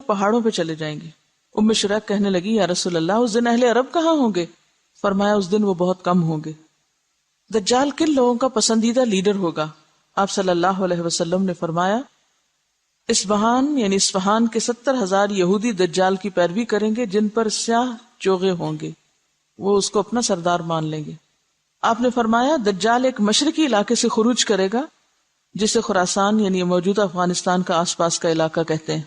پہاڑوں پہ چلے جائیں گے۔ ام شریک کہنے لگی یا رسول اللہ اس دن اہل عرب کہاں ہوں گے؟ فرمایا اس دن وہ بہت کم ہوں گے۔ دجال کن لوگوں کا پسندیدہ لیڈر ہوگا؟ آپ صلی اللہ علیہ وسلم نے فرمایا اصبہان یعنی اصفہان کے 70,000 یہودی دجال کی پیروی کریں گے جن پر سیاہ چوغے ہوں گے، وہ اس کو اپنا سردار مان لیں گے۔ آپ نے فرمایا دجال ایک مشرقی علاقے سے خروج کرے گا جسے خراسان یعنی موجودہ افغانستان کا آس پاس کا علاقہ کہتے ہیں۔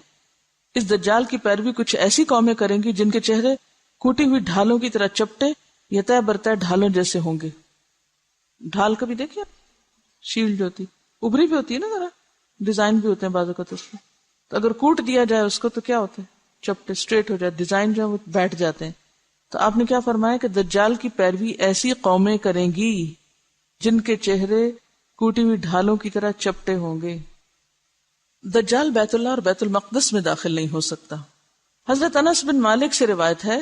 اس دجال کی پیروی کچھ ایسی قومیں کریں گی جن کے چہرے کوٹی ہوئی ڈھالوں کی طرح چپٹے یا طے برطے ڈھالوں جیسے ہوں گے۔ ڈھال کبھی دیکھیے، شیلڈ جو ہوتی ابری بھی ہوتی ہے نا، ذرا ڈیزائن بھی ہوتے ہیں بعض اوقات اس میں، تو اگر کوٹ دیا جائے اس کو تو کیا ہوتا ہے، چپٹے اسٹریٹ ہو جائے، ڈیزائن جو ہے وہ بیٹھ جاتے ہیں۔ تو آپ نے کیا فرمایا کہ دجال کی پیروی ایسی قومیں کریں گی جن کے چہرے کوٹی ہوئی ڈھالوں کی طرح چپٹے ہوں گے۔ دجال بیت اللہ اور بیت المقدس میں داخل نہیں ہو سکتا۔ حضرت انس بن مالک سے روایت ہے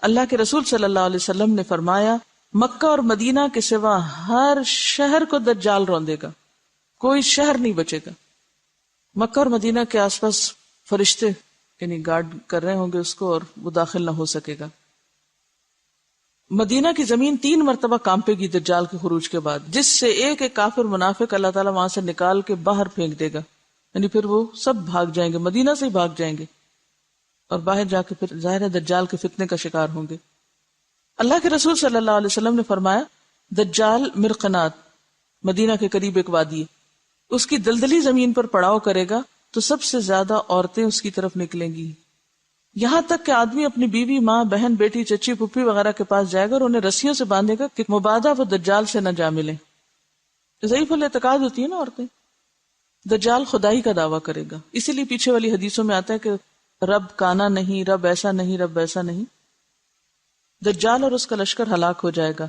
اللہ کے رسول صلی اللہ علیہ وسلم نے فرمایا مکہ اور مدینہ کے سوا ہر شہر کو دجال روندے گا، کوئی شہر نہیں بچے گا۔ مکہ اور مدینہ کے آس پاس فرشتے یعنی گارڈ کر رہے ہوں گے اس کو اور وہ داخل نہ ہو سکے گا۔ مدینہ کی زمین 3 مرتبہ کانپے گی دجال کے خروج کے بعد، جس سے ایک ایک کافر منافق اللہ تعالیٰ وہاں سے نکال کے باہر پھینک دے گا، یعنی پھر وہ سب بھاگ جائیں گے، مدینہ سے ہی بھاگ جائیں گے اور باہر جا کے پھر ظاہر ہے دجال کے فتنے کا شکار ہوں گے۔ اللہ کے رسول صلی اللہ علیہ وسلم نے فرمایا دجال مرقنات مدینہ کے قریب ایک وادی ہے، اس کی دلدلی زمین پر پڑاؤ کرے گا تو سب سے زیادہ عورتیں اس کی طرف نکلیں گی، یہاں تک کہ آدمی اپنی بیوی، ماں، بہن، بیٹی، چچی، پھپھی وغیرہ کے پاس جائے گا اور انہیں رسیوں سے باندھے گا کہ مبادہ وہ دجال سے نہ جا ملیں۔ ضعیف الاعتقاد ہوتی ہے نا عورتیں۔ دجال خدائی کا دعویٰ کرے گا، اسی لیے پیچھے والی حدیثوں میں آتا ہے کہ رب کانا نہیں، رب ایسا نہیں، رب ایسا نہیں۔ دجال اور اس کا لشکر ہلاک ہو جائے گا۔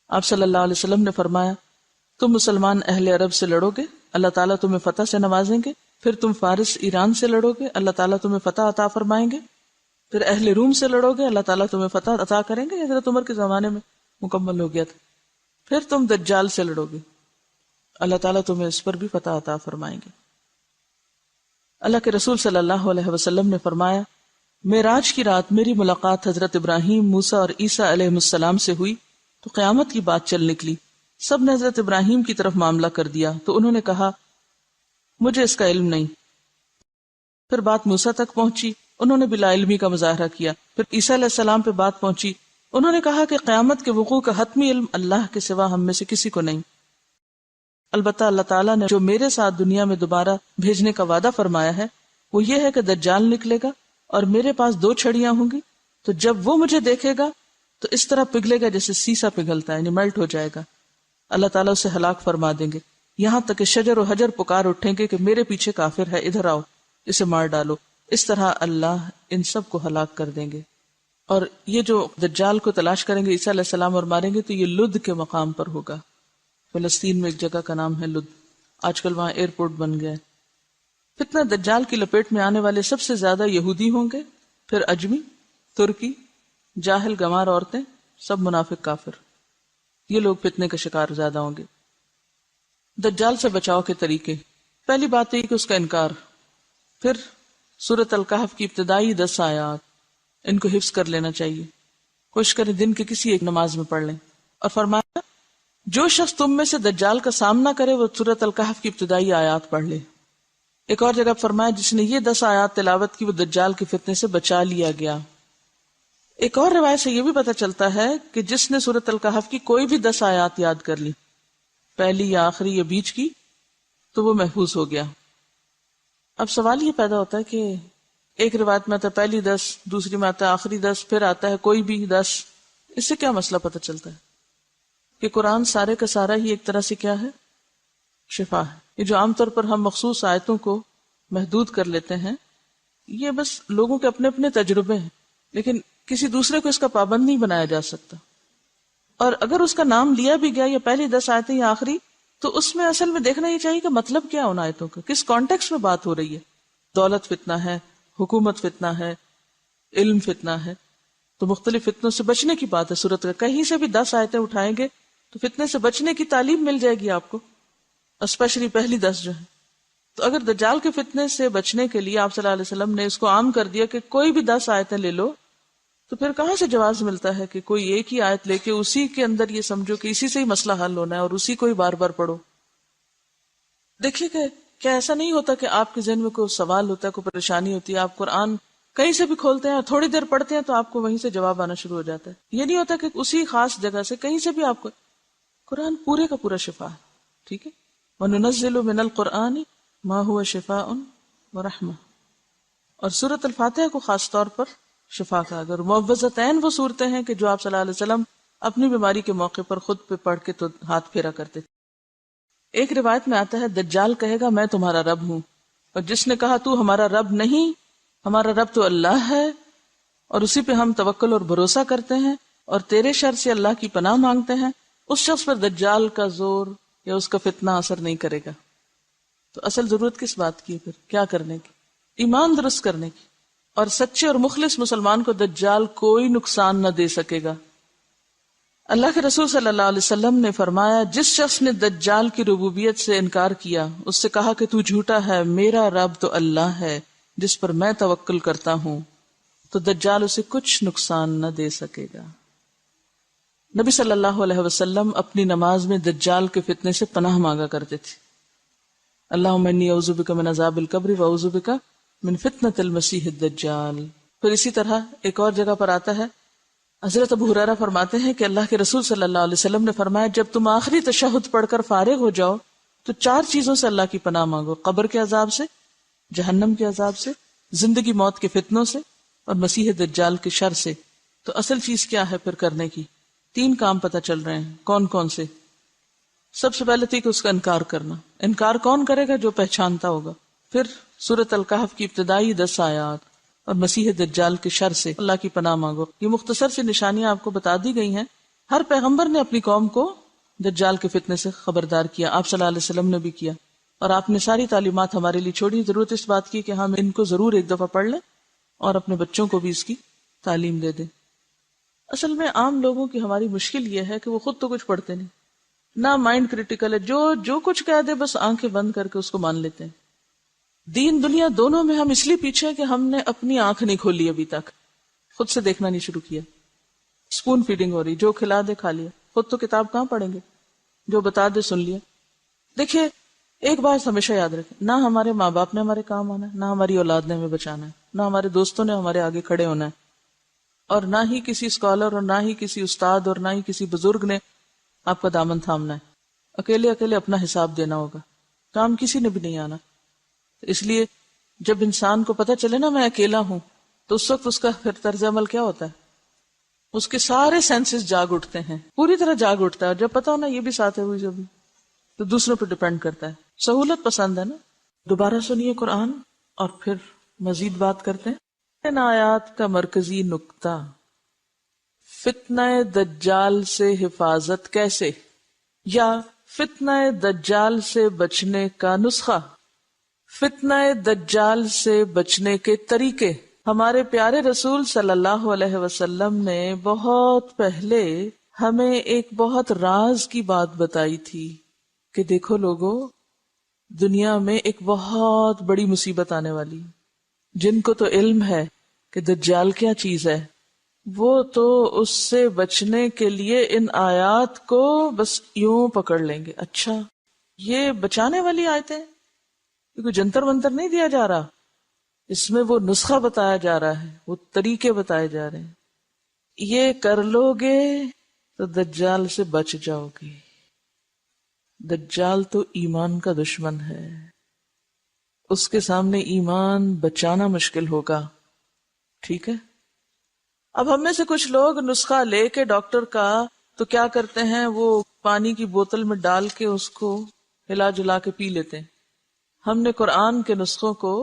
آپ صلی اللہ علیہ وسلم نے فرمایا تم مسلمان اہل عرب سے لڑو گے، اللہ تعالیٰ تمہیں فتح سے نوازیں گے، پھر تم فارس ایران سے لڑو گے، اللہ تعالیٰ تمہیں فتح عطا فرمائیں گے، پھر اہل روم سے لڑو گے، اللہ تعالیٰ تمہیں فتح عطا کریں گے، حضرت عمر کے زمانے میں مکمل ہو گیا تھا، پھر تم دجال سے لڑو گے، اللہ تعالیٰ تمہیں اس پر بھی فتح عطا فرمائیں گے۔ اللہ کے رسول صلی اللہ علیہ وسلم نے فرمایا معراج کی رات میری ملاقات حضرت ابراہیم، موسیٰ اور عیسیٰ علیہ السلام سے ہوئی تو قیامت کی بات چل نکلی۔ سب نے حضرت ابراہیم کی طرف معاملہ کر دیا تو انہوں نے کہا مجھے اس کا علم نہیں۔ پھر بات موسیٰ تک پہنچی، انہوں نے بلا علمی کا مظاہرہ کیا۔ پھر عیسیٰ علیہ السلام پہ بات پہنچی، انہوں نے کہا کہ قیامت کے وقوع کا حتمی علم اللہ کے سوا ہم میں سے کسی کو نہیں، البتہ اللہ تعالیٰ نے جو میرے ساتھ دنیا میں دوبارہ بھیجنے کا وعدہ فرمایا ہے وہ یہ ہے کہ دجال نکلے گا اور میرے پاس 2 چھڑیاں ہوں گی، تو جب وہ مجھے دیکھے گا تو اس طرح پگھلے گا جیسے سیسا پگھلتا ہے، یعنی میلٹ ہو جائے گا، اللہ تعالیٰ اسے ہلاک فرما دیں گے، یہاں تک کہ شجر و حجر پکار اٹھیں گے کہ میرے پیچھے کافر ہے، ادھر آؤ، اسے مار ڈالو۔ اس طرح اللہ ان سب کو ہلاک کر دیں گے۔ اور یہ جو دجال کو تلاش کریں گے عیسیٰ علیہ السلام اور ماریں گے تو یہ لد کے مقام پر ہوگا، فلسطین میں ایک جگہ کا نام ہے لد، آج کل وہاں ایئرپورٹ بن گیا ہے۔ فتنہ دجال کی لپیٹ میں آنے والے سب سے زیادہ یہودی ہوں گے، پھر اجمی، ترکی، جاہل گمار عورتیں، سب منافق کافر، یہ لوگ فتنے کا شکار زیادہ ہوں گے۔ دجال سے بچاؤ کے طریقے، پہلی بات یہ کہ اس کا انکار، پھر سورۃ الکہف کی ابتدائی 10 آیات، ان کو حفظ کر لینا چاہیے، کوشش کریں دن کے کسی ایک نماز میں پڑھ لیں۔ اور فرمایا جو شخص تم میں سے دجال کا سامنا کرے وہ سورۃ الکہف کی ابتدائی آیات پڑھ لے۔ ایک اور جگہ فرمایا جس نے یہ 10 آیات تلاوت کی وہ دجال کے فتنے سے بچا لیا گیا۔ ایک اور روایت سے یہ بھی پتہ چلتا ہے کہ جس نے سورۃ الکہف کی کوئی بھی 10 آیات یاد کر لی، پہلی یا آخری یا بیچ کی، تو وہ محفوظ ہو گیا۔ اب سوال یہ پیدا ہوتا ہے کہ ایک روایت میں آتا ہے پہلی 10، دوسری میں آتا ہے آخری 10، پھر آتا ہے کوئی بھی 10، اس سے کیا مسئلہ پتہ چلتا ہے؟ کہ قرآن سارے کا سارا ہی ایک طرح سے کیا ہے؟ شفا ہے۔ یہ جو عام طور پر ہم مخصوص آیتوں کو محدود کر لیتے ہیں، یہ بس لوگوں کے اپنے اپنے تجربے ہیں، لیکن کسی دوسرے کو اس کا پابند نہیں بنایا جا سکتا۔ اور اگر اس کا نام لیا بھی گیا یا پہلی 10 آیتیں یا آخری، تو اس میں اصل میں دیکھنا یہ چاہیے کہ مطلب کیا ان آیتوں کا، کس کانٹیکس میں بات ہو رہی ہے۔ دولت فتنہ ہے، حکومت فتنہ ہے، علم فتنہ ہے، تو مختلف فتنوں سے بچنے کی بات ہے سورت کا۔ کہیں سے بھی 10 آیتیں اٹھائیں گے تو فتنے سے بچنے کی تعلیم مل جائے گی آپ کو، اسپیشلی پہلی 10 جو ہے۔ تو اگر دجال کے فتنے سے بچنے کے لیے آپ صلی اللہ علیہ وسلم نے اس کو عام کر دیا کہ کوئی بھی 10 آیتیں لے لو، تو پھر کہاں سے جواز ملتا ہے کہ کوئی ایک ہی آیت لے کے اسی کے اندر یہ سمجھو کہ اسی سے ہی مسئلہ حل ہونا ہے اور اسی کو ہی بار بار پڑھو؟ دیکھیے کہ کیا ایسا نہیں ہوتا کہ آپ کے ذہن میں کوئی سوال ہوتا ہے، کوئی پریشانی ہوتی ہے، آپ قرآن کہیں سے بھی کھولتے ہیں اور تھوڑی دیر پڑھتے ہیں تو آپ کو وہیں سے جواب آنا شروع ہو جاتا ہے. یہ نہیں ہوتا کہ اسی خاص جگہ سے کہیں سے بھی آپ کو، قرآن پورے کا پورا شفا ہے. ٹھیک ہے، وَنُنَزِّلُ مِنَ الْقُرْآنِ مَا هُوَ شِفَاءٌ وَرَحْمَةٌ، اور سورۃ الفاتحہ کو خاص طور پر شفا کا. اگر معوذتین وہ صورتیں ہیں کہ جو آپ صلی اللہ علیہ وسلم اپنی بیماری کے موقع پر خود پہ پڑھ کے تو ہاتھ پھیرا کرتے تھے. ایک روایت میں آتا ہے دجال کہے گا میں تمہارا رب ہوں، اور جس نے کہا تو ہمارا رب نہیں، ہمارا رب تو اللہ ہے اور اسی پہ ہم توکل اور بھروسہ کرتے ہیں اور تیرے شر سے اللہ کی پناہ مانگتے ہیں، اس شخص پر دجال کا زور یا اس کا فتنہ اثر نہیں کرے گا. تو اصل ضرورت کس بات کی ہے پھر؟ کیا کرنے کی؟ ایمان درست کرنے کی. اور سچے اور مخلص مسلمان کو دجال کوئی نقصان نہ دے سکے گا. اللہ کے رسول صلی اللہ علیہ وسلم نے فرمایا جس شخص نے دجال کی ربوبیت سے انکار کیا، اس سے کہا کہ تو جھوٹا ہے، میرا رب تو اللہ ہے جس پر میں توکل کرتا ہوں، تو دجال اسے کچھ نقصان نہ دے سکے گا. نبی صلی اللہ علیہ وسلم اپنی نماز میں دجال کے فتنے سے پناہ مانگا کرتے تھے. اللہم انی اعوذ بک من عذاب القبر واعوذ بک من فتنۃ المسیح الدجال. پھر اسی طرح ایک اور جگہ پر آتا ہے، حضرت ابو ہریرہ فرماتے ہیں کہ اللہ کے رسول صلی اللہ علیہ وسلم نے فرمایا جب تم آخری تشہد پڑھ کر فارغ ہو جاؤ تو 4 چیزوں سے اللہ کی پناہ مانگو: قبر کے عذاب سے، جہنم کے عذاب سے، زندگی موت کے فتنوں سے، اور مسیح دجال کے شر سے. تو اصل چیز کیا ہے پھر کرنے کی؟ 3 کام پتہ چل رہے ہیں. کون کون سے؟ سب سے پہلے تھی کہ اس کا انکار کرنا. انکار کون کرے گا؟ جو پہچانتا ہوگا. پھر سورۃ الکہف کی ابتدائی 10 آیات اور مسیح دجال کے شر سے اللہ کی پناہ مانگو. یہ مختصر سی نشانیاں آپ کو بتا دی گئی ہیں. ہر پیغمبر نے اپنی قوم کو دجال کے فتنے سے خبردار کیا، آپ صلی اللہ علیہ وسلم نے بھی کیا، اور آپ نے ساری تعلیمات ہمارے لیے چھوڑی. ضرورت اس بات کی کہ ہم ان کو ضرور ایک دفعہ پڑھ لیں اور اپنے بچوں کو بھی اس کی تعلیم دے دیں. اصل میں عام لوگوں کی ہماری مشکل یہ ہے کہ وہ خود تو کچھ پڑھتے نہیں، نہ مائنڈ کریٹیکل ہے، جو کچھ کہہ دے بس آنکھیں بند کر کے اس کو مان لیتے ہیں. دین دنیا دونوں میں ہم اس لیے پیچھے کہ ہم نے اپنی آنکھ نہیں کھولی ابھی تک، خود سے دیکھنا نہیں شروع کیا. اسپون فیڈنگ ہو رہی، جو کھلا دے کھا لیا، خود تو کتاب کہاں پڑھیں گے، جو بتا دے سن لیا. دیکھیے ایک بات ہمیشہ یاد رکھیں، نہ ہمارے ماں باپ نے ہمارے کام آنا ہے، نہ ہماری اولاد نے ہمیں بچانا ہے، نہ ہمارے دوستوں نے ہمارے آگے کھڑے ہونا ہے، اور نہ ہی کسی اسکالر اور نہ ہی کسی استاد اور نہ ہی کسی بزرگ نے آپ کا دامن تھامنا ہے. اکیلے اپنا حساب دینا ہوگا، کام کسی نے بھی نہیں آنا. اس لیے جب انسان کو پتہ چلے نا میں اکیلا ہوں، تو اس وقت اس کا پھر طرز عمل کیا ہوتا ہے؟ اس کے سارے سینسز جاگ اٹھتے ہیں، پوری طرح جاگ اٹھتا ہے. اور جب پتہ ہونا یہ بھی ساتھ ہے ہوئی جو بھی، تو دوسروں پہ ڈیپینڈ کرتا ہے. سہولت پسند ہے نا. دوبارہ سنیے قرآن اور پھر مزید بات کرتے ہیں. ان آیات کا مرکزی نقطہ فتنہ دجال سے حفاظت کیسے، یا فتنہ دجال سے بچنے کا نسخہ، فتنہ دجال سے بچنے کے طریقے. ہمارے پیارے رسول صلی اللہ علیہ وسلم نے بہت پہلے ہمیں ایک بہت راز کی بات بتائی تھی کہ دیکھو لوگو، دنیا میں ایک بہت بڑی مصیبت آنے والی. جن کو تو علم ہے کہ دجال کیا چیز ہے، وہ تو اس سے بچنے کے لیے ان آیات کو بس یوں پکڑ لیں گے. اچھا یہ بچانے والی آیتیں، کیونکہ جنتر منتر نہیں دیا جا رہا، اس میں وہ نسخہ بتایا جا رہا ہے، وہ طریقے بتائے جا رہے ہیں. یہ کر لو گے تو دجال سے بچ جاؤ گے. دجال تو ایمان کا دشمن ہے، اس کے سامنے ایمان بچانا مشکل ہوگا. ٹھیک ہے. اب ہم میں سے کچھ لوگ نسخہ لے کے ڈاکٹر کا تو کیا کرتے ہیں، وہ پانی کی بوتل میں ڈال کے اس کو ہلا جلا کے پی لیتے ہیں. ہم نے قرآن کے نسخوں کو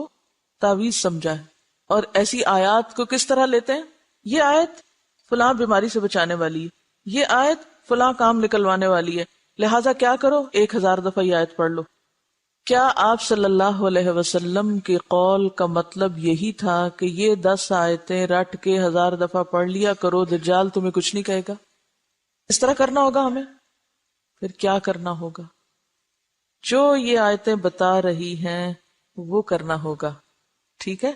تعویذ سمجھا ہے، اور ایسی آیات کو کس طرح لیتے ہیں؟ یہ آیت فلاں بیماری سے بچانے والی ہے، یہ آیت فلاں کام نکلوانے والی ہے، لہٰذا کیا کرو 1000 دفعہ یہ آیت پڑھ لو. کیا آپ صلی اللہ علیہ وسلم کے قول کا مطلب یہی تھا کہ یہ 10 آیتیں رٹ کے 1000 دفعہ پڑھ لیا کرو، دجال تمہیں کچھ نہیں کہے گا؟ اس طرح کرنا ہوگا ہمیں؟ پھر کیا کرنا ہوگا؟ جو یہ آیتیں بتا رہی ہیں وہ کرنا ہوگا. ٹھیک ہے.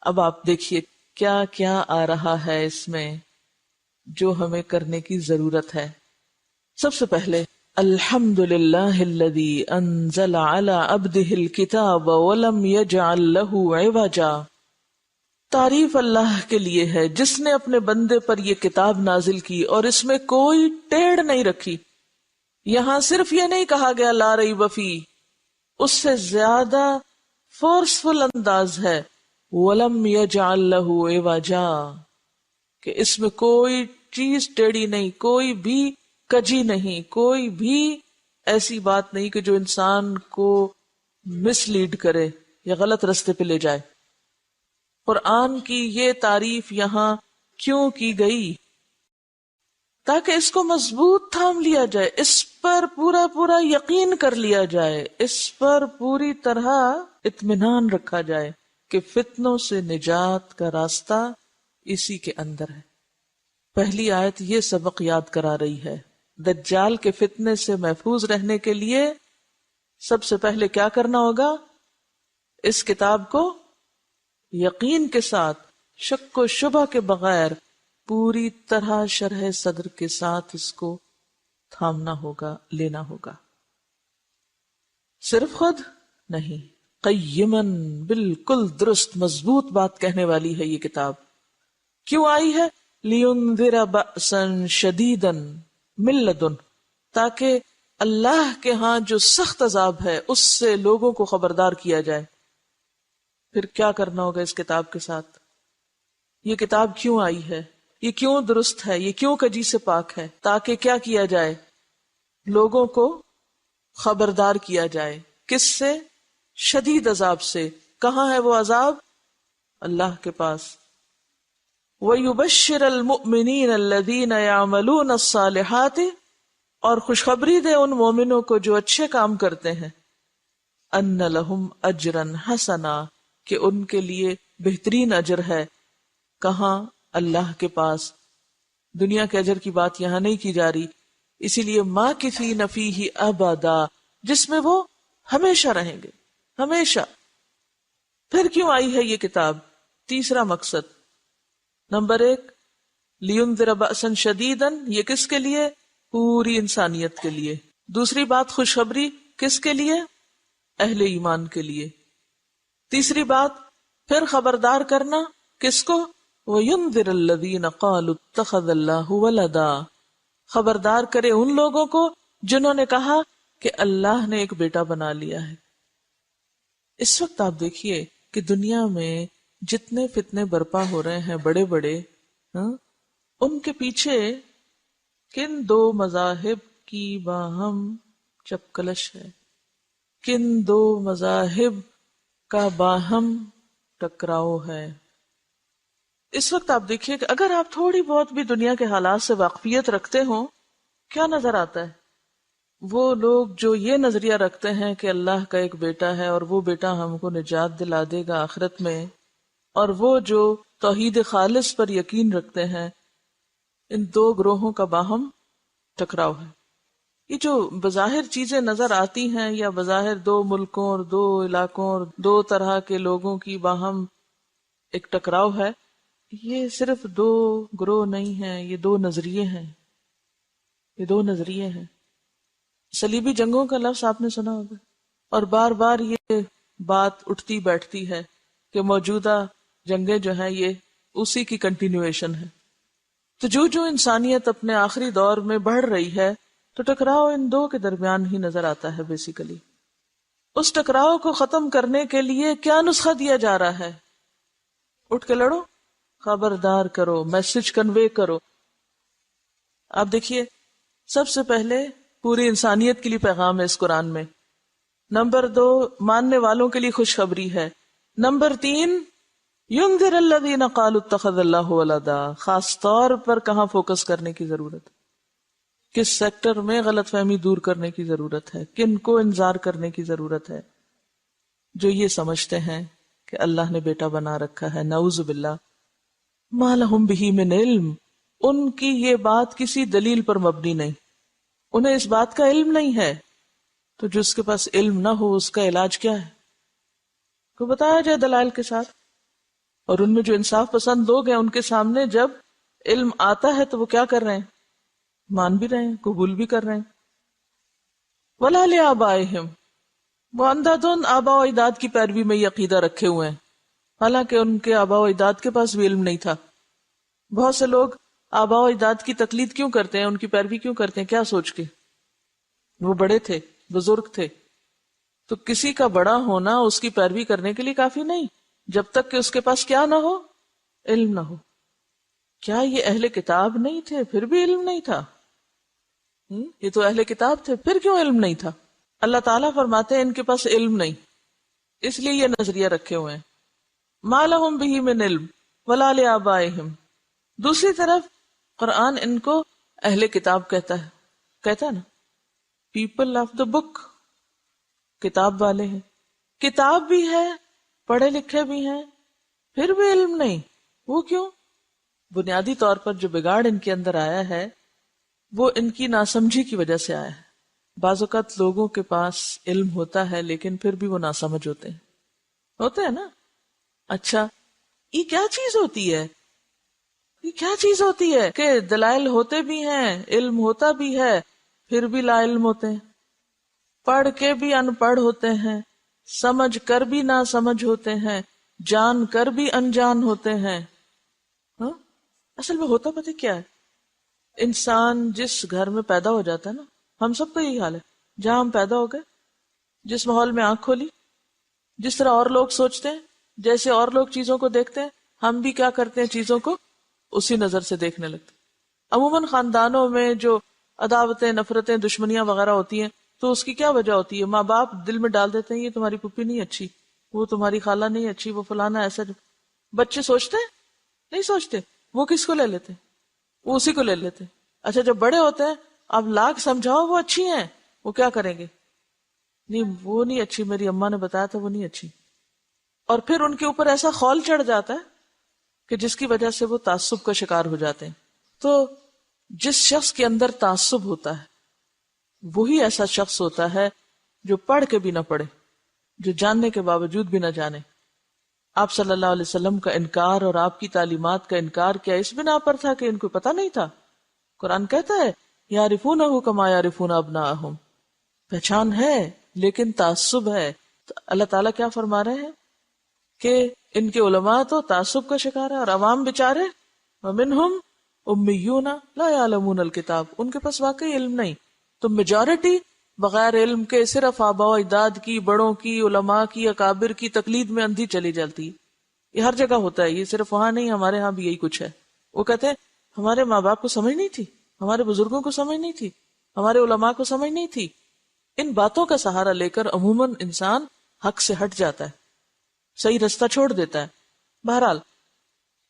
اب آپ دیکھیے کیا کیا آ رہا ہے اس میں جو ہمیں کرنے کی ضرورت ہے. سب سے پہلے الحمد للہ الذی انزل علی عبدہ الکتاب ولم یجعل لہ عوجا. تعریف اللہ کے لیے ہے جس نے اپنے بندے پر یہ کتاب نازل کی اور اس میں کوئی ٹیڑھ نہیں رکھی. یہاں صرف یہ نہیں کہا گیا لا ریب فیہ، اس سے زیادہ فورسفل انداز ہے وَلَمْ يَجْعَلْ لَهُ عِوَجًا، کہ اس میں کوئی چیز ٹیڑھی نہیں، کوئی بھی کجی نہیں، کوئی بھی ایسی بات نہیں کہ جو انسان کو مس لیڈ کرے یا غلط رستے پہ لے جائے. قرآن کی یہ تعریف یہاں کیوں کی گئی؟ تاکہ اس کو مضبوط تھام لیا جائے، اس پر پورا پورا یقین کر لیا جائے، اس پر پوری طرح اطمینان رکھا جائے کہ فتنوں سے نجات کا راستہ اسی کے اندر ہے. پہلی آیت یہ سبق یاد کرا رہی ہے. دجال کے فتنے سے محفوظ رہنے کے لیے سب سے پہلے کیا کرنا ہوگا؟ اس کتاب کو یقین کے ساتھ، شک و شبہ کے بغیر، پوری طرح شرح صدر کے ساتھ اس کو تھامنا ہوگا، لینا ہوگا. صرف خود نہیں، قیمن، بالکل درست مضبوط بات کہنے والی ہے یہ کتاب. کیوں آئی ہے؟ لِيُنذِرَ بَأْسًا شَدِيدًا مِن لَدُنْ، تاکہ اللہ کے ہاں جو سخت عذاب ہے اس سے لوگوں کو خبردار کیا جائے. پھر کیا کرنا ہوگا اس کتاب کے ساتھ؟ یہ کتاب کیوں آئی ہے؟ یہ کیوں درست ہے؟ یہ کیوں کجی سے پاک ہے؟ تاکہ کیا کیا جائے؟ لوگوں کو خبردار کیا جائے. کس سے؟ شدید عذاب سے. کہاں ہے وہ عذاب؟ اللہ کے پاس. وَيُبَشِّرَ الْمُؤْمِنِينَ الَّذِينَ يَعْمَلُونَ الصَّالِحَاتِ، اور خوشخبری دے ان مومنوں کو جو اچھے کام کرتے ہیں، أَنَّ لَهُمْ أَجْرًا حَسَنًا، کہ ان کے لیے بہترین اجر ہے. کہاں؟ اللہ کے پاس. دنیا کے اجر کی بات یہاں نہیں کی جا رہی، اسی لیے مَاكِثِينَ فِيهِ أَبَدًا، جس میں وہ ہمیشہ رہیں گے، ہمیشہ. پھر کیوں آئی ہے یہ کتاب؟ تیسرا مقصد. نمبر 1، لِيُنذِرَ بَأْسًا شَدِيدًا، یہ کس کے لیے؟ پوری انسانیت کے لیے. دوسری بات خوشخبری کس کے لیے؟ اہل ایمان کے لیے. تیسری بات پھر خبردار کرنا کس کو؟ وَيُنذِرَ الَّذِينَ قَالُوا اتَّخَذَ اللَّهُ وَلَدًا، خبردار کرے ان لوگوں کو جنہوں نے کہا کہ اللہ نے ایک بیٹا بنا لیا ہے. اس وقت آپ دیکھیے کہ دنیا میں جتنے فتنے برپا ہو رہے ہیں بڑے بڑے، ان کے پیچھے کن دو مذاہب کی باہم چپکلش ہے، کن دو مذاہب کا باہم ٹکراؤ ہے. اس وقت آپ دیکھیے کہ اگر آپ تھوڑی بہت بھی دنیا کے حالات سے واقفیت رکھتے ہوں، کیا نظر آتا ہے؟ وہ لوگ جو یہ نظریہ رکھتے ہیں کہ اللہ کا ایک بیٹا ہے اور وہ بیٹا ہم کو نجات دلا دے گا آخرت میں، اور وہ جو توحید خالص پر یقین رکھتے ہیں، ان دو گروہوں کا باہم ٹکراؤ ہے. یہ جو بظاہر چیزیں نظر آتی ہیں، یا بظاہر دو ملکوں اور دو علاقوں اور دو طرح کے لوگوں کی باہم ایک ٹکراؤ ہے، یہ صرف دو گروہ نہیں ہیں، یہ دو نظریے ہیں. یہ دو نظریے ہیں. صلیبی جنگوں کا لفظ آپ نے سنا ہوگا، اور بار بار یہ بات اٹھتی بیٹھتی ہے کہ موجودہ جنگیں جو ہیں یہ اسی کی کنٹینویشن ہے. تو جو انسانیت اپنے آخری دور میں بڑھ رہی ہے، تو ٹکراؤ ان دو کے درمیان ہی نظر آتا ہے بیسیکلی. اس ٹکراؤ کو ختم کرنے کے لیے کیا نسخہ دیا جا رہا ہے؟ اٹھ کے لڑو، خبردار کرو، میسج کنوے کرو. آپ دیکھیے سب سے پہلے پوری انسانیت کے لیے پیغام ہے اس قرآن میں. نمبر 2، ماننے والوں کے لیے خوشخبری ہے. نمبر 3، ينذر الذين قالوا اتخذ الله ولدا، خاص طور پر کہاں فوکس کرنے کی ضرورت ہے، کس سیکٹر میں غلط فہمی دور کرنے کی ضرورت ہے، کن کو انذار کرنے کی ضرورت ہے؟ جو یہ سمجھتے ہیں کہ اللہ نے بیٹا بنا رکھا ہے، نعوذ باللہ. ما لهم به من علم، ان کی یہ بات کسی دلیل پر مبنی نہیں، انہیں اس بات کا علم نہیں ہے. تو جو اس کے پاس علم نہ ہو اس کا علاج کیا ہے؟ کو بتایا جائے دلائل کے ساتھ. اور ان میں جو انصاف پسند لوگ ہیں ان کے سامنے جب علم آتا ہے تو وہ کیا کر رہے ہیں؟ مان بھی رہے ہیں، قبول بھی کر رہے ہیں. وَلَا لِآبَائِهِمْ، وہ اندھا دھند آبا و اجداد کی پیروی میں یہ عقیدہ رکھے ہوئے ہیں، حالانکہ ان کے آبا و اجداد کے پاس بھی علم نہیں تھا. بہت سے لوگ آبا و اجداد کی تقلید کیوں کرتے ہیں، ان کی پیروی کیوں کرتے ہیں؟ کیا سوچ کے؟ وہ بڑے تھے، بزرگ تھے. تو کسی کا بڑا ہونا اس کی پیروی کرنے کے لیے کافی نہیں، جب تک کہ اس کے پاس کیا نہ ہو، علم نہ ہو. کیا یہ اہل کتاب نہیں تھے پھر بھی علم نہیں تھا؟ یہ تو اہل کتاب تھے، پھر کیوں علم نہیں تھا؟ اللہ تعالیٰ فرماتے ہیں ان کے پاس علم نہیں، اس لیے یہ نظریہ رکھے ہوئے ہیں. مَا لَهُم بِهِ مِنْ عِلْمٍ وَلَا لِآبَائِهِمْ. دوسری طرف قرآن ان کو اہل کتاب کہتا ہے نا، پیپل آف دا بک، کتاب والے ہیں، کتاب بھی ہے، پڑھے لکھے بھی ہیں، پھر بھی علم نہیں. وہ کیوں؟ بنیادی طور پر جو بگاڑ ان کے اندر آیا ہے وہ ان کی ناسمجھی کی وجہ سے آیا ہے. بعض اوقات لوگوں کے پاس علم ہوتا ہے لیکن پھر بھی وہ ناسمجھ ہوتے ہیں نا. اچھا یہ کیا چیز ہوتی ہے؟ یہ کیا چیز ہوتی ہے کہ دلائل ہوتے بھی ہیں، علم ہوتا بھی ہے، پھر بھی لا علم ہوتے ہیں، پڑھ کے بھی ان پڑھ ہوتے ہیں، سمجھ کر بھی نہ سمجھ ہوتے ہیں، جان کر بھی انجان ہوتے ہیں. ہاں؟ اصل میں ہوتا پتہ کیا ہے؟ انسان جس گھر میں پیدا ہو جاتا ہے نا، ہم سب کا یہی حال ہے، جہاں ہم پیدا ہو گئے، جس ماحول میں آنکھ کھولی، جس طرح اور لوگ سوچتے ہیں، جیسے اور لوگ چیزوں کو دیکھتے ہیں، ہم بھی کیا کرتے ہیں؟ چیزوں کو اسی نظر سے دیکھنے لگتے. عموماً خاندانوں میں جو عداوتیں، نفرتیں، دشمنیاں وغیرہ ہوتی ہیں تو اس کی کیا وجہ ہوتی ہے؟ ماں باپ دل میں ڈال دیتے ہیں یہ تمہاری پھوپھی نہیں اچھی، وہ تمہاری خالہ نہیں اچھی، وہ فلانا ایسا. بچے سوچتے ہیں؟ نہیں سوچتے. وہ کس کو لے لیتے؟ وہ اسی کو لے لیتے. اچھا جب بڑے ہوتے ہیں اب لاکھ سمجھاؤ وہ اچھی ہیں، وہ کیا کریں گے؟ نہیں وہ نہیں اچھی، میری اماں نے بتایا تھا وہ نہیں اچھی. اور پھر ان کے اوپر ایسا خول چڑھ جاتا ہے کہ جس کی وجہ سے وہ تعصب کا شکار ہو جاتے ہیں. تو جس شخص کے اندر تعصب ہوتا ہے وہی ایسا شخص ہوتا ہے جو پڑھ کے بھی نہ پڑھے، جو جاننے کے باوجود بھی نہ جانے. آپ صلی اللہ علیہ وسلم کا انکار اور آپ کی تعلیمات کا انکار کیا اس بنا پر تھا کہ ان کو پتہ نہیں تھا؟ قرآن کہتا ہے یعرفونہ کما یعرفون ابناءہم، پہچان ہے لیکن تعصب ہے. تو اللہ تعالیٰ کیا فرما رہے ہیں کہ ان کے علماء تو تعصب کا شکار ہے، اور عوام بیچارے ومنہم امیون لا یعلمون الکتاب، ان کے پاس واقعی علم نہیں. تو میجورٹی بغیر علم کے صرف آباء و اجداد کی، بڑوں کی، علماء کی، اکابر کی تقلید میں اندھی چلی جاتی. یہ ہر جگہ ہوتا ہے، یہ صرف وہاں نہیں، ہمارے ہاں بھی یہی کچھ ہے. وہ کہتے ہیں ہمارے ماں باپ کو سمجھ نہیں تھی، ہمارے بزرگوں کو سمجھ نہیں تھی، ہمارے علماء کو سمجھ نہیں تھی. ان باتوں کا سہارا لے کر عموماً انسان حق سے ہٹ جاتا ہے، صحیح رستہ چھوڑ دیتا ہے. بہرحال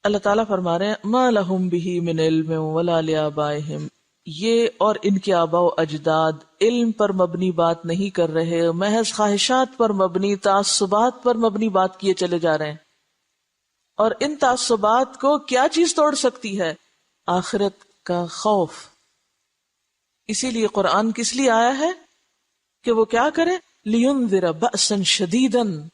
اللہ تعالیٰ فرما رہے ہیں ما لہم بہ من علم ولا لآبائہم، یہ اور ان کے آباء و اجداد علم پر مبنی بات نہیں کر رہے، محض خواہشات پر مبنی، تعصبات پر مبنی بات کیے چلے جا رہے ہیں. اور ان تعصبات کو کیا چیز توڑ سکتی ہے؟ آخرت کا خوف. اسی لیے قرآن کس لیے آیا ہے کہ وہ کیا کرے؟ لِيُنذِرَ بَأْسًا شَدِيدًا.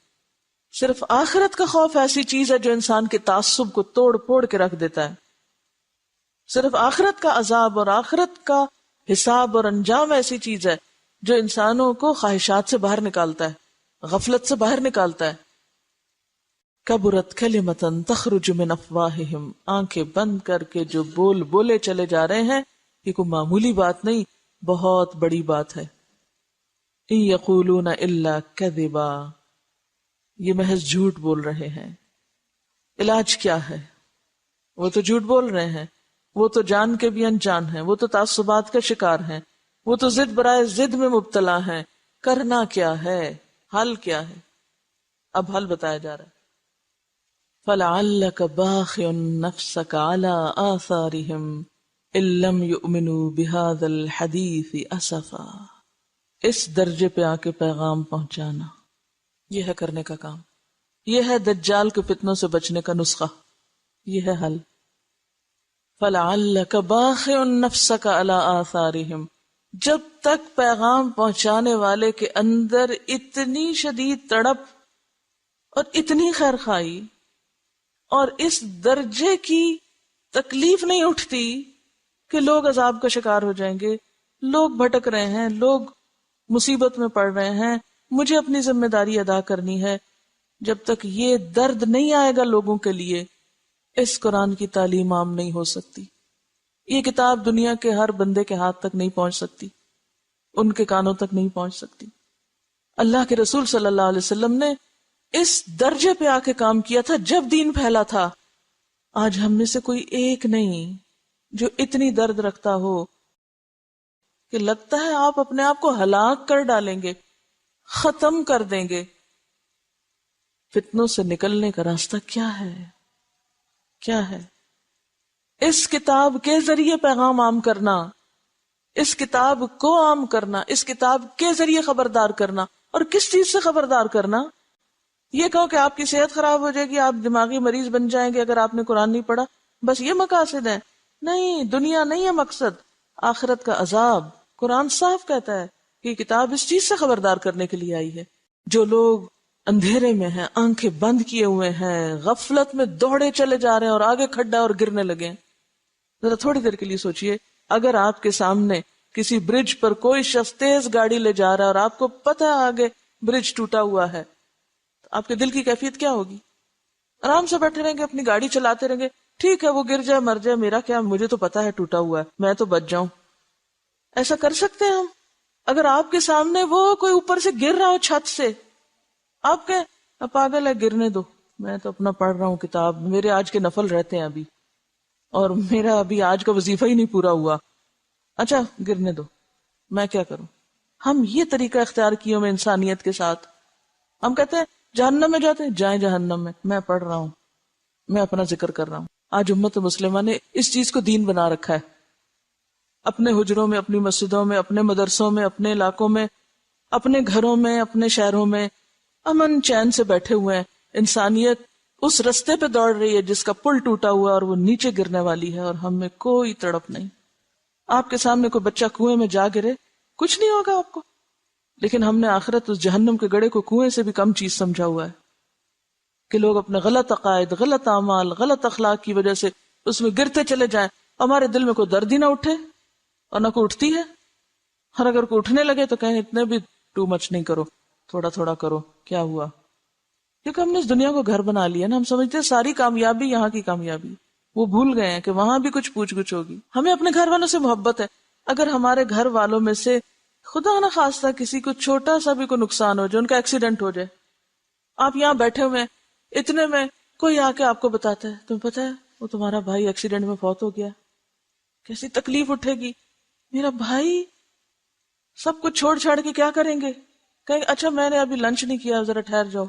صرف آخرت کا خوف ایسی چیز ہے جو انسان کے تعصب کو توڑ پھوڑ کے رکھ دیتا ہے. صرف آخرت کا عذاب اور آخرت کا حساب اور انجام ایسی چیز ہے جو انسانوں کو خواہشات سے باہر نکالتا ہے، غفلت سے باہر نکالتا ہے. کبرت کلمۃ تخرج من افواہہم، آنکھیں بند کر کے جو بولے چلے جا رہے ہیں یہ کوئی معمولی بات نہیں، بہت بڑی بات ہے. ان یقولون الا کذبا، یہ محض جھوٹ بول رہے ہیں. علاج کیا ہے؟ وہ تو جھوٹ بول رہے ہیں، وہ تو جان کے بھی انجان ہیں، وہ تو تعصبات کا شکار ہیں، وہ تو ضد برائے ضد میں مبتلا ہیں. کرنا کیا ہے؟ حل کیا ہے؟ اب حل بتایا جا رہا ہے. فَلَعَلَّكَ بَاخِعٌ نَفْسَكَ عَلَىٰ آثَارِهِمْ إِن لَّمْ يُؤْمِنُوا بِهَٰذَا الْحَدِيثِ أَسَفًا. اس درجے پہ آ کے پیغام پہنچانا، یہ ہے کرنے کا کام، یہ ہے دجال کے فتنوں سے بچنے کا نسخہ، یہ ہے حل. فَلَعَلَّكَ بَاخِعٌ نَفْسَكَ عَلَىٰ آثَارِهِمْ، جب تک پیغام پہنچانے والے کے اندر اتنی شدید تڑپ اور اتنی خیر خواہی اور اس درجے کی تکلیف نہیں اٹھتی کہ لوگ عذاب کا شکار ہو جائیں گے، لوگ بھٹک رہے ہیں، لوگ مصیبت میں پڑ رہے ہیں، مجھے اپنی ذمہ داری ادا کرنی ہے. جب تک یہ درد نہیں آئے گا لوگوں کے لیے، اس قرآن کی تعلیم عام نہیں ہو سکتی. یہ کتاب دنیا کے ہر بندے کے ہاتھ تک نہیں پہنچ سکتی، ان کے کانوں تک نہیں پہنچ سکتی. اللہ کے رسول صلی اللہ علیہ وسلم نے اس درجے پہ آ کے کام کیا تھا جب دین پھیلا تھا. آج ہم میں سے کوئی ایک نہیں جو اتنی درد رکھتا ہو کہ لگتا ہے آپ اپنے آپ کو ہلاک کر ڈالیں گے، ختم کر دیں گے. فتنوں سے نکلنے کا راستہ کیا ہے؟ کیا ہے؟ اس کتاب کے ذریعے پیغام عام کرنا، اس کتاب کو عام کرنا، اس کتاب کے ذریعے خبردار کرنا. اور کس چیز سے خبردار کرنا؟ یہ کہو کہ آپ کی صحت خراب ہو جائے گی، آپ دماغی مریض بن جائیں گے اگر آپ نے قرآن نہیں پڑھا، بس یہ مقاصد ہیں؟ نہیں، دنیا نہیں ہے مقصد، آخرت کا عذاب. قرآن صاف کہتا ہے کہ یہ کتاب اس چیز سے خبردار کرنے کے لیے آئی ہے. جو لوگ اندھیرے میں ہیں، آنکھیں بند کیے ہوئے ہیں، غفلت میں دوڑے چلے جا رہے ہیں اور آگے کھڈا اور گرنے لگے. ذرا تھوڑی دیر کے لیے سوچئے، اگر آپ کے سامنے کسی برج پر کوئی شخص تیز گاڑی لے جا رہا ہے اور آپ کو پتہ ہے آگے برج ٹوٹا ہوا ہے، تو آپ کے دل کی کیفیت کیا ہوگی؟ آرام سے بیٹھے رہیں گے، اپنی گاڑی چلاتے رہیں گے، ٹھیک ہے وہ گر جائے مر جائے، میرا کیا، مجھے تو پتا ہے ٹوٹا ہوا ہے، میں تو بچ جاؤں. ایسا کر سکتے ہیں ہم؟ اگر آپ کے سامنے وہ کوئی اوپر سے گر رہا ہو چھت سے، آپ کہیں پاگل ہے گرنے دو، میں تو اپنا پڑھ رہا ہوں کتاب، میرے آج کے نفل رہتے ہیں ابھی، اور میرا ابھی آج کا وظیفہ ہی نہیں پورا ہوا، اچھا گرنے دو، میں کیا کروں؟ ہم یہ طریقہ اختیار کیے ہوئے انسانیت کے ساتھ. ہم کہتے ہیں جہنم میں جاتے ہیں، جائیں جہنم میں پڑھ رہا ہوں، میں اپنا ذکر کر رہا ہوں. آج امت مسلمہ نے اس چیز کو دین بنا رکھا ہے. اپنے حجروں میں، اپنی مسجدوں میں، اپنے مدرسوں میں، اپنے علاقوں میں، اپنے گھروں میں، اپنے شہروں میں امن چین سے بیٹھے ہوئے ہیں. انسانیت اس رستے پہ دوڑ رہی ہے جس کا پل ٹوٹا ہوا ہے اور وہ نیچے گرنے والی ہے، اور ہم میں کوئی تڑپ نہیں. آپ کے سامنے کوئی بچہ کنویں میں جا گرے، کچھ نہیں ہوگا آپ کو، لیکن ہم نے آخرت اس جہنم کے گڑھے کو کنویں سے بھی کم چیز سمجھا ہوا ہے کہ لوگ اپنے غلط عقائد، غلط اعمال، غلط اخلاق کی وجہ سے اس میں گرتے چلے جائیں. ہمارے دل میں کوئی درد ہی نہ اٹھے اور نہ کوئی اٹھتی ہے، اور اگر کوئی اٹھنے لگے تو کہیں اتنے بھی ٹو مچ نہیں کرو، تھوڑا تھوڑا کرو. کیا ہوا؟ کیونکہ ہم نے اس دنیا کو گھر بنا لیا نا. ہم سمجھتے ہیں ساری کامیابی یہاں کی کامیابی، وہ بھول گئے ہیں کہ وہاں بھی کچھ پوچھ گچھ ہوگی. ہمیں اپنے گھر والوں سے محبت ہے. اگر ہمارے گھر والوں میں سے خدا نہ خواستہ کسی کو چھوٹا سا بھی کوئی نقصان ہو جائے، ان کا ایکسیڈنٹ ہو جائے، آپ یہاں بیٹھے ہوئے اتنے میں کوئی آ کے آپ کو بتاتا ہے تمہیں پتہ ہے وہ تمہارا بھائی ایکسیڈنٹ میں فوت ہو گیا، کیسی تکلیف اٹھے گی. میرا بھائی، سب کچھ چھوڑ چھاڑ کے کیا کریں گے؟ کہیں اچھا میں نے ابھی لنچ نہیں کیا، ذرا ٹھہر جاؤ،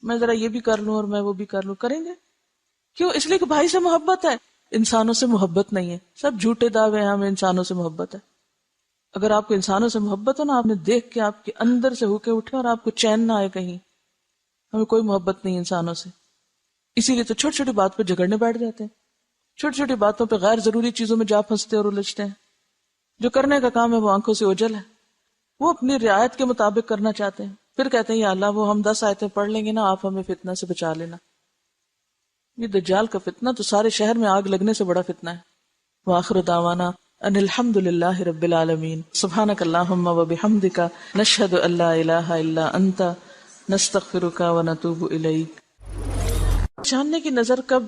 میں ذرا یہ بھی کر لوں اور میں وہ بھی کر لوں. کریں گے کیوں؟ اس لیے کہ بھائی سے محبت ہے. انسانوں سے محبت نہیں ہے. سب جھوٹے دعوے ہیں ہمیں انسانوں سے محبت ہے. اگر آپ کو انسانوں سے محبت ہو نا، آپ نے دیکھ کے آپ کے اندر سے ہوکے اٹھے اور آپ کو چین نہ آئے کہیں. ہمیں کوئی محبت نہیں انسانوں سے. اسی لیے تو چھوٹی چھوٹی بات پہ جھگڑنے بیٹھ جاتے ہیں، چھوٹی چھوٹی باتوں پہ غیر ضروری چیزوں میں جا پھنستے اور الجھتے ہیں. جو کرنے کا کام ہے وہ آنکھوں سے اوجھل ہے، وہ اپنی رعایت کے مطابق کرنا چاہتے ہیں. پھر کہتے ہیں یا اللہ وہ ہم 10 آیتیں پڑھ لیں گے نا، آپ ہمیں فتنہ سے بچا لینا. یہ دجال کا فتنہ تو سارے شہر میں آگ لگنے سے بڑا فتنہ ہے. وآخر دعوانا ان الحمد للہ رب العالمین. سبحانک اللہم وبحمدک، نشہد ان لا الہ الا انت، نستغفرک ونتوب الیک. پہچاننے کی نظر کب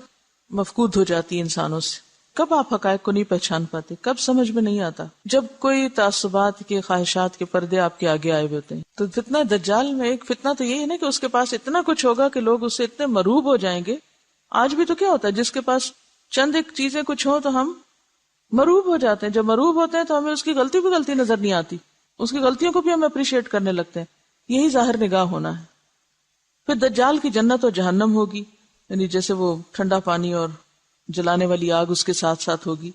مفقود ہو جاتی ہے انسانوں سے؟ کب آپ حقائق کو نہیں پہچان پاتے؟ کب سمجھ میں نہیں آتا؟ جب کوئی تعصبات کے، خواہشات کے پردے آپ کے آگے آئے ہوتے ہیں. تو فتنہ دجال میں ایک فتنہ تو یہ ہے نا کہ اس کے پاس اتنا کچھ ہوگا کہ لوگ اس سے اتنے مروب ہو جائیں گے. آج بھی تو کیا ہوتا ہے، جس کے پاس چند ایک چیزیں کچھ ہوں تو ہم مروب ہو جاتے ہیں. جب مروب ہوتے ہیں تو ہمیں اس کی غلطی بھی غلطی نظر نہیں آتی، اس کی غلطیوں کو بھی ہم اپریشیٹ کرنے لگتے ہیں. یہی ظاہر نگاہ ہونا ہے. پھر دجال کی جنت اور جہنم ہوگی، یعنی جیسے وہ ٹھنڈا پانی اور جلانے والی آگ اس کے ساتھ ساتھ ہوگی.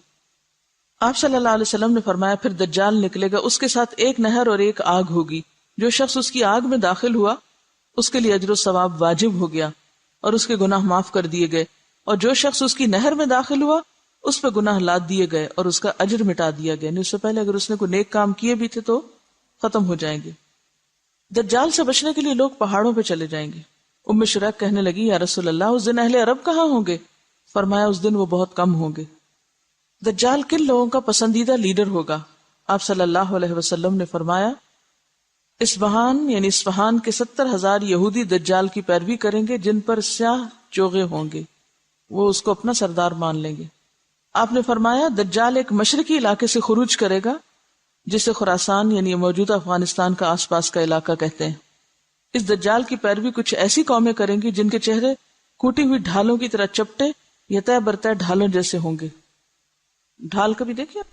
آپ صلی اللہ علیہ وسلم نے فرمایا پھر دجال نکلے گا، اس کے ساتھ ایک نہر اور ایک آگ ہوگی. جو شخص اس کی آگ میں داخل ہوا اس کے لیے اجر و ثواب واجب ہو گیا اور اس کے گناہ معاف کر دیے گئے، اور جو شخص اس کی نہر میں داخل ہوا اس پہ گناہ لاد دیے گئے اور اس کا اجر مٹا دیا گیا. نہیں اس سے پہلے اگر اس نے کوئی نیک کام کیے بھی تھے تو ختم ہو جائیں گے. دجال سے بچنے کے لیے لوگ پہاڑوں پہ چلے جائیں گے. ام شریک کہنے لگی یا رسول اللہ اس دن اہل عرب کہاں ہوں گے؟ فرمایا اس دن وہ بہت کم ہوں گے۔ دجال کن لوگوں کا پسندیدہ لیڈر ہوگا؟ آپ صلی اللہ علیہ وسلم نے فرمایا اصبہان یعنی اصفہان کے 70,000 یہودی دجال کی پیروی کریں گے جن پر سیاہ چوغے ہوں گے، وہ اس کو اپنا سردار مان لیں گے۔ آپ نے فرمایا دجال ایک مشرقی علاقے سے خروج کرے گا جسے خراسان یعنی موجودہ افغانستان کا آس پاس کا علاقہ کہتے ہیں۔ اس دجال کی پیروی کچھ ایسی قومیں کریں گی جن کے چہرے کوٹی ہوئی ڈھالوں کی طرح چپٹے یا طے برطے ڈھالوں جیسے ہوں گے۔ ڈھال کبھی دیکھیا؟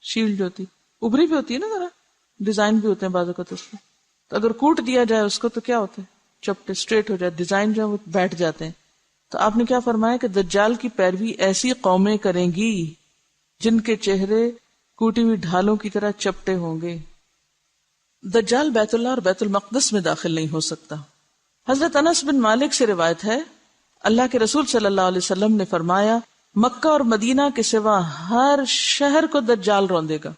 شیلڈ جو ہوتی ابری بھی ہوتی ہے نا، ذرا ڈیزائن بھی ہوتے ہیں بعض اوقات اس میں، تو اگر کوٹ دیا جائے اس کو تو کیا ہوتے ہیں؟ چپٹے اسٹریٹ ہو جائے، ڈیزائن جو ہے وہ بیٹھ جاتے ہیں۔ تو آپ نے کیا فرمایا کہ دجال کی پیروی ایسی قومیں کریں گی جن کے چہرے کوٹی ہوئی ڈھالوں کی طرح چپٹے ہوں گے۔ دجال بیت اللہ اور بیت المقدس میں داخل نہیں ہو سکتا۔ حضرت انس بن مالک سے روایت ہے اللہ کے رسول صلی اللہ علیہ وسلم نے فرمایا مکہ اور مدینہ کے سوا ہر شہر کو دجال روندے گا،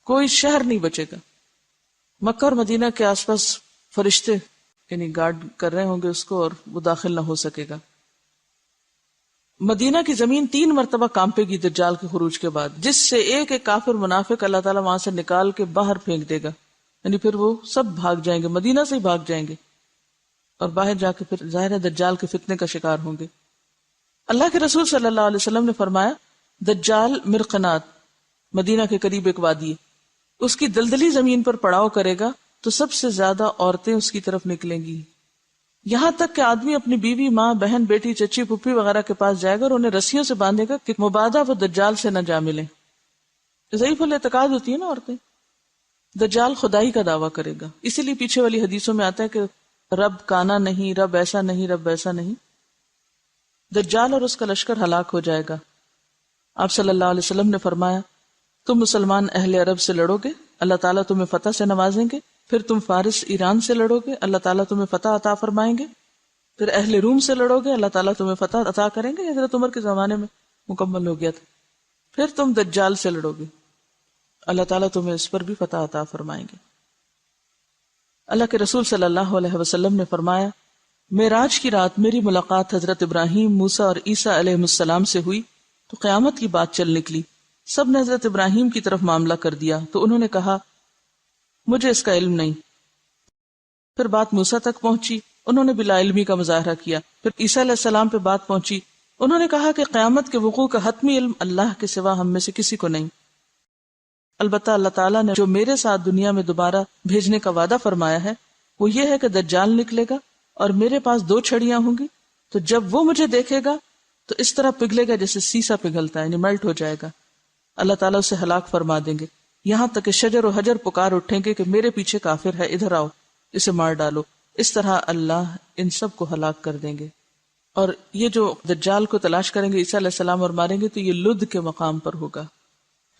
کوئی شہر نہیں بچے گا۔ مکہ اور مدینہ کے آس پاس فرشتے یعنی گارڈ کر رہے ہوں گے اس کو، اور وہ داخل نہ ہو سکے گا۔ مدینہ کی زمین 3 مرتبہ کانپے گی دجال کے خروج کے بعد، جس سے ایک ایک کافر منافق اللہ تعالیٰ وہاں سے نکال کے باہر پھینک دے گا، یعنی پھر وہ سب بھاگ جائیں گے، مدینہ سے ہی بھاگ جائیں گے، اور باہر جا کے پھر ظاہر ہے دجال کے فتنے کا شکار ہوں گے۔ اللہ کے رسول صلی اللہ علیہ وسلم نے فرمایا دجال مرقنات مدینہ کے قریب ایک وادی ہے، اس کی دلدلی زمین پر پڑاؤ کرے گا تو سب سے زیادہ عورتیں اس کی طرف نکلیں گی، یہاں تک کہ آدمی اپنی بیوی، ماں، بہن، بیٹی، چچی، پھپھی وغیرہ کے پاس جائے گا اور انہیں رسیوں سے باندھے گا کہ مبادہ وہ دجال سے نہ جا ملیں۔ ضعیف الاعتقاد ہوتی ہے نا عورتیں۔ دجال خدائی کا دعویٰ کرے گا، اسی لیے پیچھے والی حدیثوں میں آتا ہے کہ رب کانا نہیں، رب ایسا نہیں، رب ایسا نہیں۔ دجال اور اس کا لشکر ہلاک ہو جائے گا۔ آپ صلی اللہ علیہ وسلم نے فرمایا تم مسلمان اہل عرب سے لڑو گے، اللہ تعالیٰ تمہیں فتح سے نوازیں گے، پھر تم فارس ایران سے لڑو گے، اللہ تعالیٰ تمہیں فتح عطا فرمائیں گے، پھر اہل روم سے لڑو گے، اللہ تعالیٰ تمہیں فتح عطا کریں گے۔ حضرت عمر کے زمانے میں مکمل ہو گیا تھا۔ پھر تم دجال سے لڑو گے، اللہ تعالیٰ تمہیں اس پر بھی فتح عطا فرمائیں گے۔ اللہ کے رسول صلی اللہ علیہ وسلم نے فرمایا معراج کی رات میری ملاقات حضرت ابراہیم، موسیٰ اور عیسیٰ علیہ السلام سے ہوئی تو قیامت کی بات چل نکلی۔ سب نے حضرت ابراہیم کی طرف معاملہ کر دیا تو انہوں نے کہا مجھے اس کا علم نہیں۔ پھر بات موسیٰ تک پہنچی، انہوں نے بلا علمی کا مظاہرہ کیا۔ پھر عیسیٰ علیہ السلام پہ بات پہنچی، انہوں نے کہا کہ قیامت کے وقوع کا حتمی علم اللہ کے سوا ہم میں سے کسی کو نہیں، البتہ اللہ تعالیٰ نے جو میرے ساتھ دنیا میں دوبارہ بھیجنے کا وعدہ فرمایا ہے وہ یہ ہے کہ دجال نکلے گا اور میرے پاس 2 چھڑیاں ہوں گی، تو جب وہ مجھے دیکھے گا تو اس طرح پگھلے گا جیسے سیسا پگھلتا ہے، یعنی میلٹ ہو جائے گا۔ اللہ تعالیٰ اسے ہلاک فرما دیں گے، یہاں تک کہ شجر و حجر پکار اٹھیں گے کہ میرے پیچھے کافر ہے، ادھر آؤ، اسے مار ڈالو۔ اس طرح اللہ ان سب کو ہلاک کر دیں گے۔ اور یہ جو دجال کو تلاش کریں گے عیسیٰ علیہ السلام اور ماریں گے تو یہ لد کے مقام پر ہوگا۔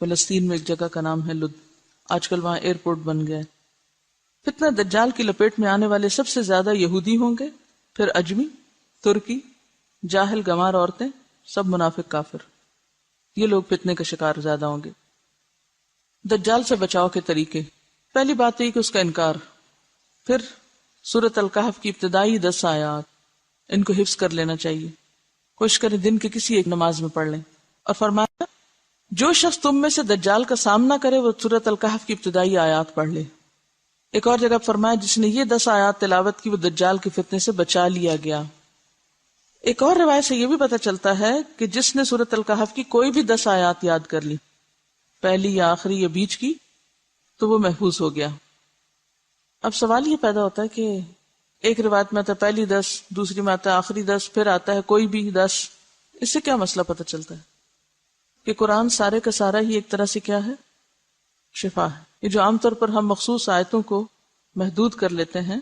فلسطین میں ایک جگہ کا نام ہے لد، آج کل وہاں ایئرپورٹ بن گیا ہے۔ فتنہ دجال کی لپیٹ میں آنے والے سب سے زیادہ یہودی ہوں گے، پھر اجمی، ترکی، جاہل گمار عورتیں، سب منافق کافر، یہ لوگ فتنے کا شکار زیادہ ہوں گے۔ دجال سے بچاؤ کے طریقے، پہلی بات یہ کہ اس کا انکار، پھر سورۃ الکہف کی ابتدائی 10 آیات، ان کو حفظ کر لینا چاہیے، کوشش کریں دن کے کسی ایک نماز میں پڑھ لیں۔ اور فرمایا جو شخص تم میں سے دجال کا سامنا کرے وہ سورۃ الکہف کی ابتدائی آیات پڑھ لے۔ ایک اور جگہ فرمایا جس نے یہ 10 آیات تلاوت کی وہ دجال کے فتنے سے بچا لیا گیا۔ ایک اور روایت سے یہ بھی پتہ چلتا ہے کہ جس نے سورۃ الکہف کی کوئی بھی 10 آیات یاد کر لی، پہلی یا آخری یا بیچ کی، تو وہ محفوظ ہو گیا۔ اب سوال یہ پیدا ہوتا ہے کہ ایک روایت میں آتا ہے پہلی 10، دوسری میں آتا ہے آخری 10، پھر آتا ہے کوئی بھی 10، اس سے کیا مسئلہ پتہ چلتا ہے؟ کہ قرآن سارے کا سارا ہی ایک طرح سے کیا ہے؟ شفا ہے۔ یہ جو عام طور پر ہم مخصوص آیتوں کو محدود کر لیتے ہیں،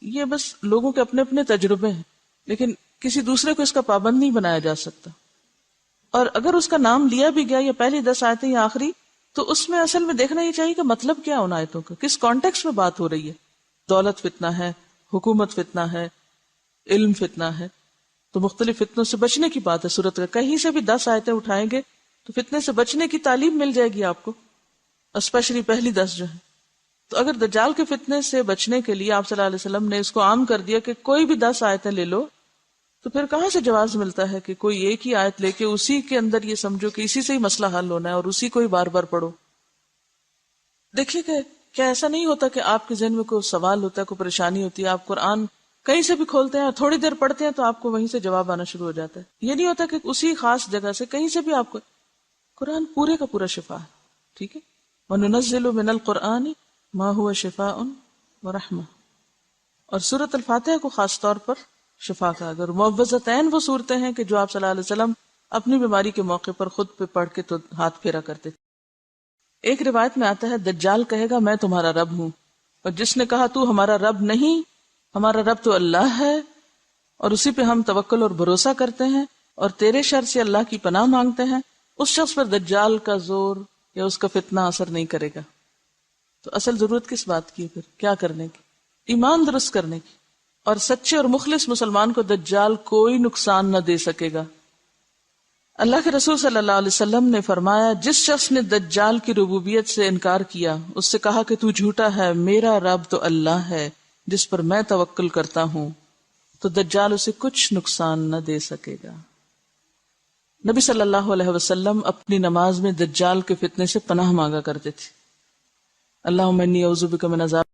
یہ بس لوگوں کے اپنے اپنے تجربے ہیں، لیکن کسی دوسرے کو اس کا پابند نہیں بنایا جا سکتا۔ اور اگر اس کا نام لیا بھی گیا یا پہلی 10 آیتیں یا آخری، تو اس میں اصل میں دیکھنا یہ چاہیے کہ مطلب کیا ان آیتوں کا، کس کانٹیکس میں بات ہو رہی ہے۔ دولت فتنہ ہے، حکومت فتنہ ہے، علم فتنہ ہے، تو مختلف فتنوں سے بچنے کی بات ہے سورت کا۔ کہیں سے بھی 10 آیتیں اٹھائیں گے تو فتنے سے بچنے کی تعلیم مل جائے گی آپ کو، اسپیشلی پہلی 10 جو ہے۔ تو اگر دجال کے فتنے سے بچنے کے لیے آپ صلی اللہ علیہ وسلم نے اس کو عام کر دیا کہ کوئی بھی 10 آیتیں لے لو، تو پھر کہاں سے جواز ملتا ہے کہ کوئی ایک ہی آیت لے کے اسی کے اندر یہ سمجھو کہ اسی سے ہی مسئلہ حل ہونا ہے اور اسی کو ہی بار بار پڑھو؟ دیکھیے کہ کیا ایسا نہیں ہوتا کہ آپ کے ذہن میں کوئی سوال ہوتا ہے، کوئی پریشانی ہوتی ہے، آپ قرآن کہیں سے بھی کھولتے ہیں اور تھوڑی دیر پڑھتے ہیں تو آپ کو وہیں سے جواب آنا شروع ہو جاتا ہے. یہ نہیں ہوتا کہ اسی خاص جگہ سے کہیں سے بھی آپ کو قرآن پورے کا پورا شفا ہے. ٹھیک ہے، وَنُنَزِّلُ مِنَ الْقُرْآنِ مَا هُوَ شِفَاءٌ وَرَحْمَةٌ، اور سورۃ الفاتحہ کو خاص طور پر شفا کا. اگر معوذتین وہ صورتیں ہیں کہ جو آپ صلی اللہ علیہ وسلم اپنی بیماری کے موقع پر خود پہ پڑھ کے تو ہاتھ پھیرا کرتے تھے. ایک روایت میں آتا ہے دجال کہے گا میں تمہارا رب ہوں، اور جس نے کہا تو ہمارا رب نہیں، ہمارا رب تو اللہ ہے اور اسی پہ ہم توکل اور بھروسہ کرتے ہیں اور تیرے شر سے اللہ کی پناہ مانگتے ہیں، اس شخص پر دجال کا زور یا اس کا فتنہ اثر نہیں کرے گا. تو اصل ضرورت کس بات کی؟ پھر کیا کرنے کی؟ ایمان درست کرنے کی. اور سچے اور مخلص مسلمان کو دجال کوئی نقصان نہ دے سکے گا. اللہ کے رسول صلی اللہ علیہ وسلم نے فرمایا جس شخص نے دجال کی ربوبیت سے انکار کیا، اس سے کہا کہ تو جھوٹا ہے، میرا رب تو اللہ ہے جس پر میں توکل کرتا ہوں، تو دجال اسے کچھ نقصان نہ دے سکے گا. نبی صلی اللہ علیہ وسلم اپنی نماز میں دجال کے فتنے سے پناہ مانگا کرتے تھے. اللہم انی اعوذ بک من عذاب